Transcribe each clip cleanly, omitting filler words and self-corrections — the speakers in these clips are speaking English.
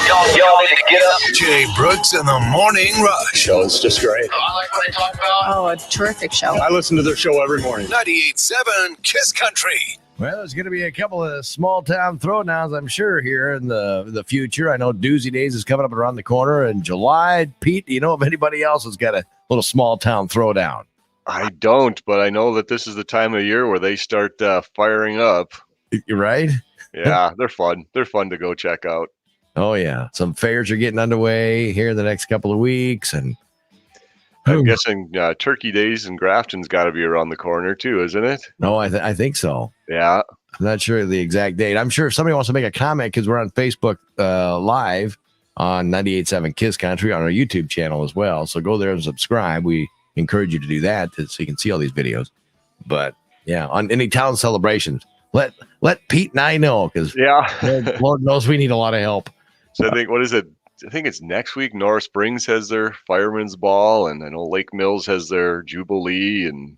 Y'all need to get up. Jay Brooks and the Morning Rush. Show is just great. I like what they talk about. Oh, a terrific show. I listen to their show every morning. 98.7 Kiss Country. Well, there's going to be a couple of small town throwdowns, I'm sure, here in the future. I know Doozy Days is coming up around the corner in July. Pete, do you know if anybody else has got a little small town throwdown? I don't, but I know that this is the time of year where they start firing up. You're right? Yeah, they're fun. They're fun to go check out. Oh, yeah. Some fairs are getting underway here in the next couple of weeks. And I'm guessing Turkey Days in Grafton's got to be around the corner too, isn't it? No, I think so. Yeah. I'm not sure of the exact date. I'm sure if somebody wants to make a comment, because we're on Facebook Live on 98.7 Kiss Country on our YouTube channel as well. So go there and subscribe. We encourage you to do that so you can see all these videos. But yeah, on any town celebrations, let Pete and I know, because Lord knows we need a lot of help. So I think, what is it? I think it's next week. Norris Springs has their Fireman's Ball, and I know Lake Mills has their Jubilee, and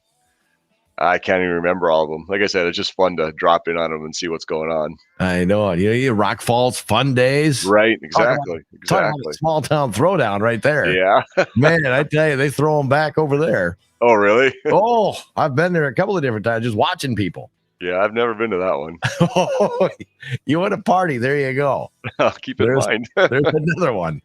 I can't even remember all of them. Like I said, it's just fun to drop in on them and see what's going on. I know. You Rock Falls Fun Days. Right, exactly. Talk about a small town throwdown right there. Yeah. Man, I tell you, they throw them back over there. Oh, really? Oh, I've been there a couple of different times just watching people. Yeah, I've never been to that one. Oh, you want a party? There you go. I'll keep it in mind. There's another one.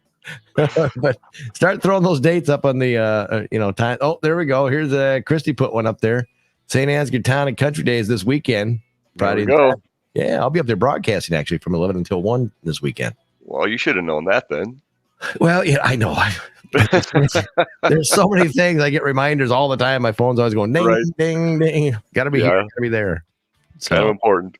But start throwing those dates up on the time. Oh, there we go. Here's Christy put one up there. St. Ansgar Town and Country Days this weekend. Friday. There we go. Yeah, I'll be up there broadcasting actually from 11 until 1 this weekend. Well, you should have known that then. Well, yeah, I know. There's so many things. I get reminders all the time. My phone's always going ding, Right. ding, ding. Got to be here. Got to be there. It's kind of important.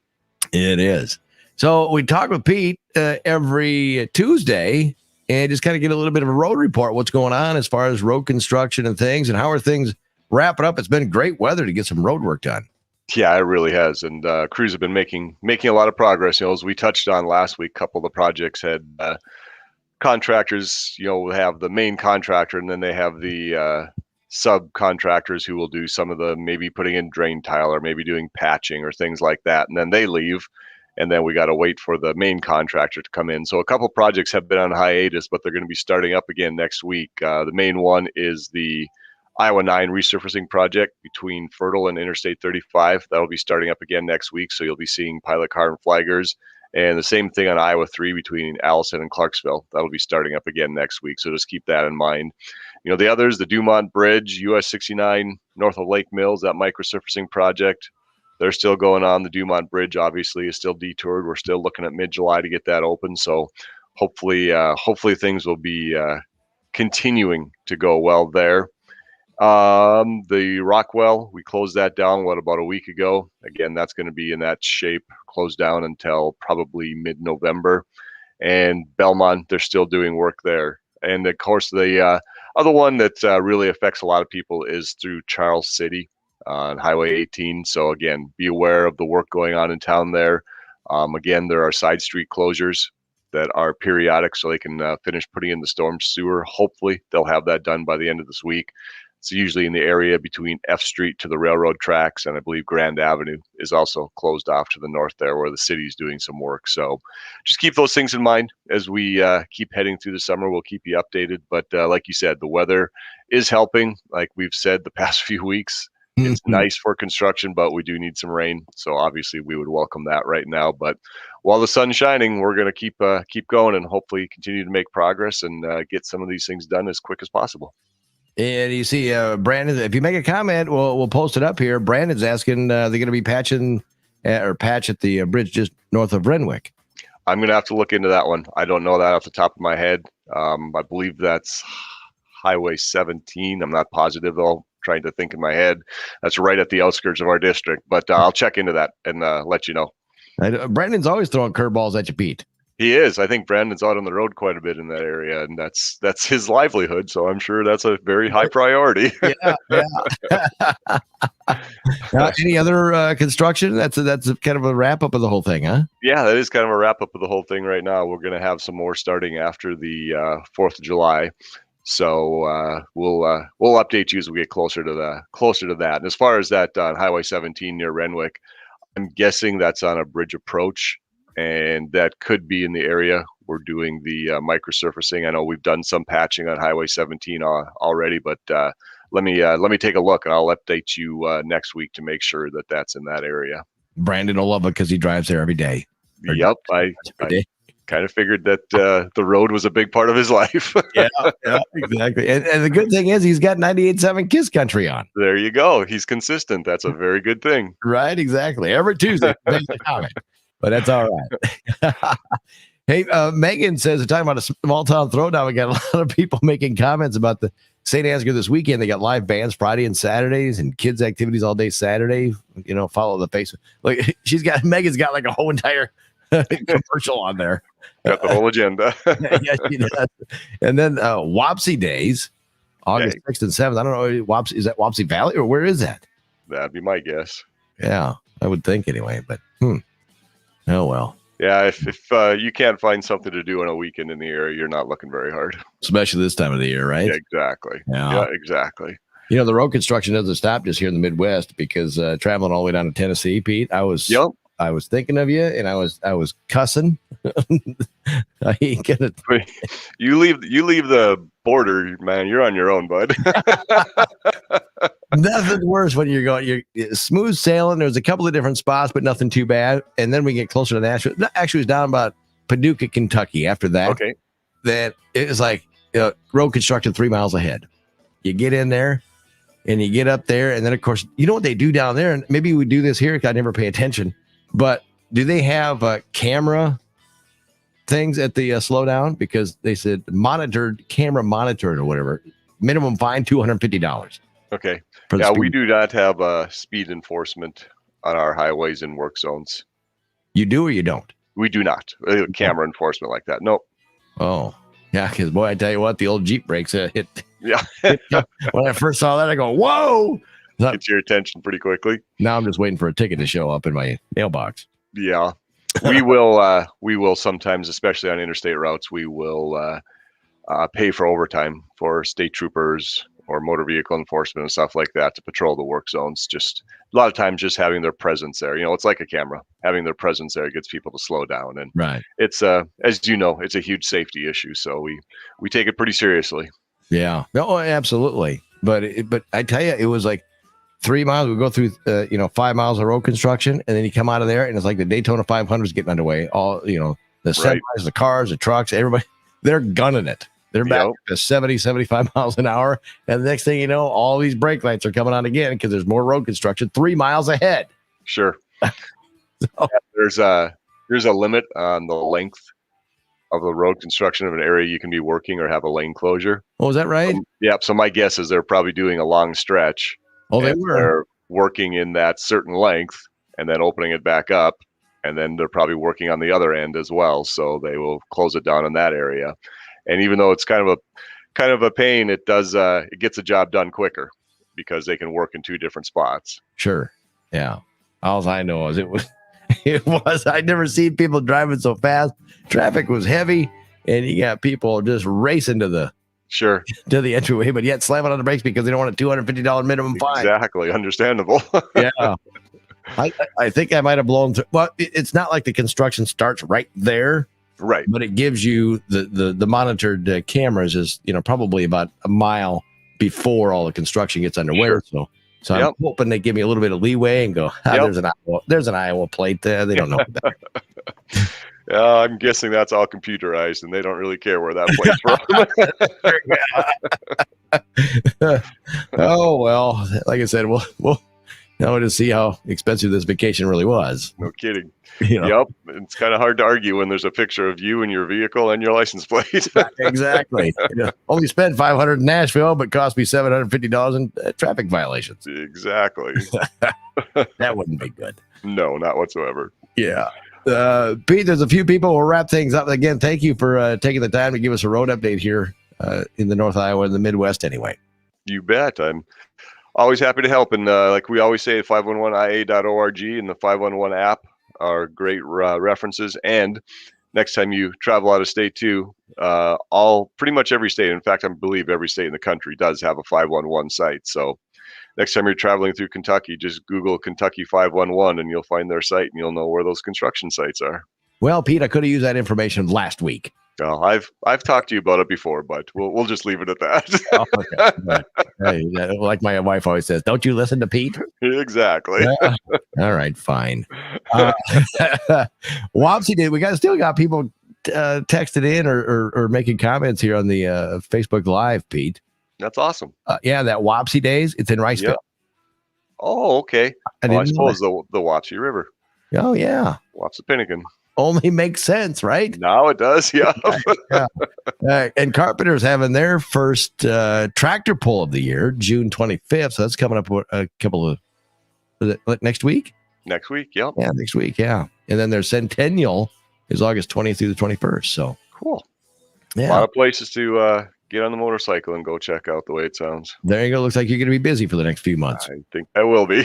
It is. So we talk with Pete every Tuesday and just kind of get a little bit of a road report. What's going on as far as road construction and things, and how are things wrapping up? It's been great weather to get some road work done. Yeah, it really has. And crews have been making a lot of progress. As we touched on last week, a couple of the projects had contractors, have the main contractor, and then they have the subcontractors who will do some of the maybe putting in drain tile or maybe doing patching or things like that. And then they leave. And then we got to wait for the main contractor to come in. So a couple projects have been on hiatus, but they're going to be starting up again next week. The main one is the Iowa 9 resurfacing project between Fertile and Interstate 35. That'll be starting up again next week. So you'll be seeing pilot car and flaggers. And the same thing on Iowa 3 between Allison and Clarksville. That'll be starting up again next week. So just keep that in mind. The others, the Dumont Bridge, US 69, north of Lake Mills, that microsurfacing project, they're still going on. The Dumont Bridge obviously is still detoured. We're still looking at mid-July to get that open. So hopefully things will be continuing to go well there. The Rockwell, we closed that down, about a week ago. Again, that's going to be in that shape, closed down until probably mid-November. And Belmont, they're still doing work there. And of course, the other one that really affects a lot of people is through Charles City on Highway 18. So again, be aware of the work going on in town there. Again, there are side street closures that are periodic, so they can finish putting in the storm sewer. Hopefully, they'll have that done by the end of this week. It's usually in the area between F Street to the railroad tracks, and I believe Grand Avenue is also closed off to the north there where the city's doing some work. So just keep those things in mind as we keep heading through the summer. We'll keep you updated. But like you said, the weather is helping. Like we've said the past few weeks, it's nice for construction, but we do need some rain. So obviously we would welcome that right now. But while the sun's shining, we're going to keep going and hopefully continue to make progress and get some of these things done as quick as possible. And you see, Brandon, if you make a comment, we'll post it up here. Brandon's asking, they're going to be patch at the bridge just north of Renwick. I'm going to have to look into that one. I don't know that off the top of my head. I believe that's Highway 17. I'm not positive, though. Trying to think in my head. That's right at the outskirts of our district. But I'll check into that and let you know. Brandon's always throwing curveballs at you, Pete. He is. I think Brandon's out on the road quite a bit in that area, and that's his livelihood. So I'm sure that's a very high priority. Yeah. Any other construction? That's kind of a wrap up of the whole thing, huh? Yeah, that is kind of a wrap up of the whole thing right now. We're going to have some more starting after the 4th of July. So we'll update you as we get closer to that. And as far as that on Highway 17 near Renwick, I'm guessing that's on a bridge approach. and that could be in the area. We're doing the microsurfacing. I know we've done some patching on Highway 17 already, but let me take a look, and I'll update you next week to make sure that that's in that area. Brandon will love it because he drives there every day. Yep, I kind of figured that the road was a big part of his life. yeah, exactly. And the good thing is he's got 98.7 Kiss Country on. There you go. He's consistent. That's a very good thing. Right, exactly. Every Tuesday, make a comment, but that's all right. Hey, Megan says they're talking about a small town throwdown. We got a lot of people making comments about the St. Ansgar this weekend. They got live bands Friday and Saturdays and kids activities all day Saturday. You know, follow the Facebook. Like Megan's got like a whole entire commercial on there. Got the whole agenda. Yeah, she does. And then Wapsie Days, August 6th and 7th. I don't know. Is that Wapsie Valley or where is that? That'd be my guess. Yeah, I would think anyway, but oh well. Yeah, if you can't find something to do on a weekend in the area, you're not looking very hard. Especially this time of the year, right? Yeah, exactly. Yeah. Yeah, exactly. You know, the road construction doesn't stop just here in the Midwest because traveling all the way down to Tennessee, Pete, I was thinking of you and I was cussing. I ain't gonna. You leave the border, man. You're on your own, bud. Nothing worse when you're smooth sailing. There's a couple of different spots, but nothing too bad. And then we get closer to Nashville. Actually, it's down about Paducah, Kentucky. After that, okay, then it was like road construction 3 miles ahead. You get in there, and you get up there, and then of course, you know what they do down there. And maybe we do this here. I never pay attention, but do they have camera things at the slowdown? Because they said camera monitored or whatever. Minimum fine $250. Okay. Yeah, we do not have speed enforcement on our highways and work zones. You do or you don't? We do not. Camera enforcement like that. Nope. Oh, yeah. Because boy, I tell you what, the old Jeep brakes hit. Yeah. When I first saw that, I go, "Whoa!" Gets your attention pretty quickly. Now I'm just waiting for a ticket to show up in my mailbox. Yeah, we will. We will sometimes, especially on interstate routes, we will pay for overtime for state troopers or motor vehicle enforcement and stuff like that to patrol the work zones. Just a lot of times, just having their presence there. You know, it's like a camera. Having their presence there gets people to slow down, and right. It's as you know, it's a huge safety issue. So we take it pretty seriously. Yeah. No, absolutely. But I tell you, it was like 3 miles. We go through 5 miles of road construction, and then you come out of there, and it's like the Daytona 500 is getting underway. All the semis, the cars, the trucks, everybody, they're gunning it. They're back to 70, 75 miles an hour. And the next thing you know, all these brake lights are coming on again because there's more road construction 3 miles ahead. Sure. There's a limit on the length of the road construction of an area you can be working or have a lane closure. Oh, is that right? Yeah. So my guess is they're probably doing a long stretch. Oh, they were. They're working in that certain length and then opening it back up. And then they're probably working on the other end as well. So they will close it down in that area. And even though it's kind of a pain, it does it gets the job done quicker because they can work in two different spots. Sure. Yeah. All I know is it was I'd never seen people driving so fast. Traffic was heavy, and you got people just racing to the entryway, but yet slamming on the brakes because they don't want a $250 minimum fine. Exactly, understandable. Yeah. I think I might have blown through. Well, it's not like the construction starts right there. Right. But it gives you the monitored cameras is, probably about a mile before all the construction gets underway. Sure. So I'm hoping they give me a little bit of leeway and go, there's an Iowa plate there. They don't know better. I'm guessing that's all computerized and they don't really care where that plate's from. Oh, well, like I said, we'll now to see how expensive this vacation really was. No kidding. Yep. It's kind of hard to argue when there's a picture of you and your vehicle and your license plate. Exactly. Only spent $500 in Nashville, but cost me $750 in traffic violations. Exactly. That wouldn't be good. No, not whatsoever. Yeah. Pete, there's a few people. We'll wrap things up. Again, thank you for taking the time to give us a road update here in the North Iowa and the Midwest anyway. You bet. I'm always happy to help. And like we always say, 511ia.org and the 511 app are great references. And next time you travel out of state too, pretty much every state, in fact, I believe every state in the country does have a 511 site. So next time you're traveling through Kentucky, just Google Kentucky 511 and you'll find their site and you'll know where those construction sites are. Well, Pete, I could have used that information last week. Well, I've talked to you about it before, but we'll just leave it at that. Oh, okay. Right. Hey, like my wife always says, don't you listen to Pete? Exactly. Yeah. All right, fine. Wopsy did. Still got people texted in or making comments here on the Facebook Live, Pete. That's awesome. Yeah, that Wopsy Days. It's in Riceville. Yep. Oh, okay. I suppose the Wapsie River. Oh, yeah. Wapsipinicon. Only makes sense, right? Now it does, yeah. Yeah. And Carpenter's having their first tractor pull of the year, June 25th. So that's coming up a couple of next week. Next week, yep. Yeah, next week. Yeah, and then their centennial is August 20th through the 21st. So cool. Yeah, a lot of places to get on the motorcycle and go check out the way it sounds. There you go. Looks like you're going to be busy for the next few months. I think I will be.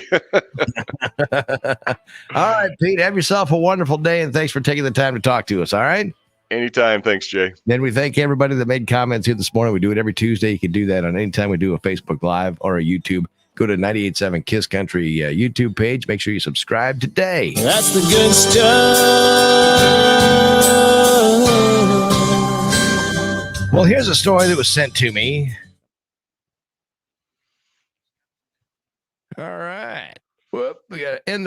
All right, Pete, have yourself a wonderful day, and thanks for taking the time to talk to us. All right. Anytime. Thanks, Jay. Then we thank everybody that made comments here this morning. We do it every Tuesday. You can do that on any time we do a Facebook Live or a YouTube. Go to 98.7 Kiss Country YouTube page. Make sure you subscribe today. That's the good stuff. Well, here's a story that was sent to me. All right. Whoop, we got to end the